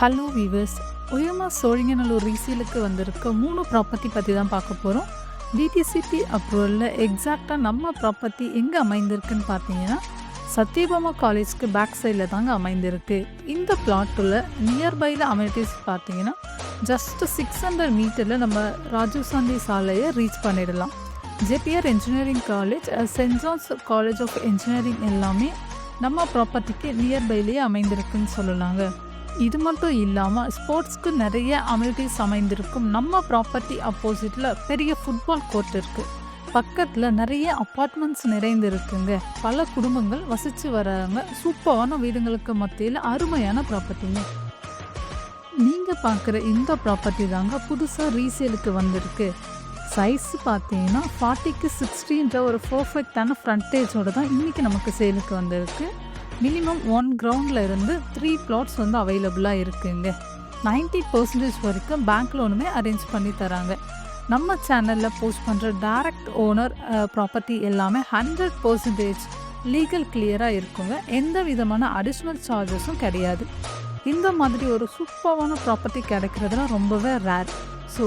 Hello viewers. உயர்மா சோழிங்கநல்லூர் ரீசேலுக்கு வந்திருக்க 3 ப்ராப்பர்ட்டி பற்றி தான் பார்க்க போகிறோம். டிடிசிபி அப்ரூவலில் எக்ஸாக்டாக நம்ம ப்ராப்பர்ட்டி எங்கே அமைந்திருக்குன்னு பார்த்தீங்கன்னா, சத்யபாமா காலேஜ்க்கு பேக் சைடில் தாங்க அமைந்திருக்கு. இந்த பிளாட்டில் நியர்பையில் அமெனிட்டிஸ் பார்த்தீங்கன்னா ஜஸ்ட் 600 மீட்டரில் நம்ம ராஜீவ் காந்தி சாலையை ரீச் பண்ணிடலாம். JPR engineering college, Saint John's college of engineering எல்லாமே நம்ம ப்ராப்பர்ட்டிக்கு நியர்பைலேயே அமைந்திருக்குன்னு சொல்லலாங்க. இது மட்டும் இல்லாமல் ஸ்போர்ட்ஸ்க்கு நிறைய அமெனிட்டிஸ் அமைந்திருக்கும் நம்ம ப்ராப்பர்ட்டி அப்போசிட்டில் பெரிய ஃபுட்பால் கோர்ட் இருக்குது. பக்கத்தில் நிறைய அப்பார்ட்மெண்ட்ஸ் நிறைந்திருக்குங்க. பல குடும்பங்கள் வசித்து வராங்க. சூப்பரான வீடுங்களுக்கு மத்தியில் அருமையான ப்ராப்பர்ட்டிங்க. நீங்கள் பார்க்குற இந்த ப்ராப்பர்ட்டி தாங்க புதுசாக ரீசேலுக்கு வந்திருக்கு. சைஸ் பார்த்தீங்கன்னா 40க்கு 60ன்ற ஒரு பர்ஃபெக்டான ஃப்ரண்டேஜோடு தான் இன்றைக்கி நமக்கு சேலுக்கு வந்திருக்கு. மினிமம் 1 கிரவுண்டில் இருந்து 3 பிளாட்ஸ் வந்து அவைலபிளாக இருக்குங்க. 90% வரைக்கும் பேங்க் லோனுமே அரேஞ்ச் பண்ணி தராங்க. நம்ம சேனலில் போஸ்ட் பண்ணுற டைரக்ட் ஓனர் ப்ராப்பர்ட்டி எல்லாமே 100% லீகல் கிளியராக இருக்குங்க. எந்த விதமான அடிஷ்னல் சார்ஜஸும் கிடையாது. இந்த மாதிரி ஒரு சூப்பரான ப்ராப்பர்ட்டி கிடைக்கிறதுலாம் ரொம்பவே ரேர். ஸோ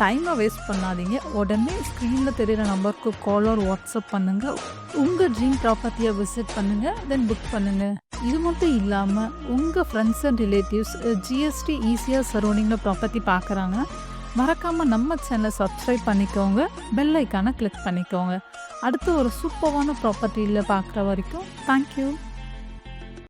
டைமை வேஸ்ட் பண்ணாதீங்க. உடனே ஸ்க்ரீனில் தெரிகிற நம்பருக்கு கால் ஆர் வாட்ஸ்அப் பண்ணுங்கள். உங்கள் ட்ரீம் ப்ராப்பர்ட்டியை விசிட் பண்ணுங்கள், தென் புக் பண்ணுங்கள். இது மட்டும் இல்லாமல் உங்கள் ஃப்ரெண்ட்ஸ் அண்ட் ரிலேட்டிவ்ஸ் ஜிஎஸ்டி ஈஸியாக சரௌண்டிங்கில் ப்ராப்பர்ட்டி பார்க்குறாங்க, மறக்காமல் நம்ம சேனலை சப்ஸ்கிரைப் பண்ணிக்கோங்க, பெல் ஐக்கானை கிளிக் பண்ணிக்கோங்க. அடுத்து ஒரு சூப்பரான ப்ராப்பர்ட்டியில் பார்க்குற வரைக்கும் தேங்க்யூ.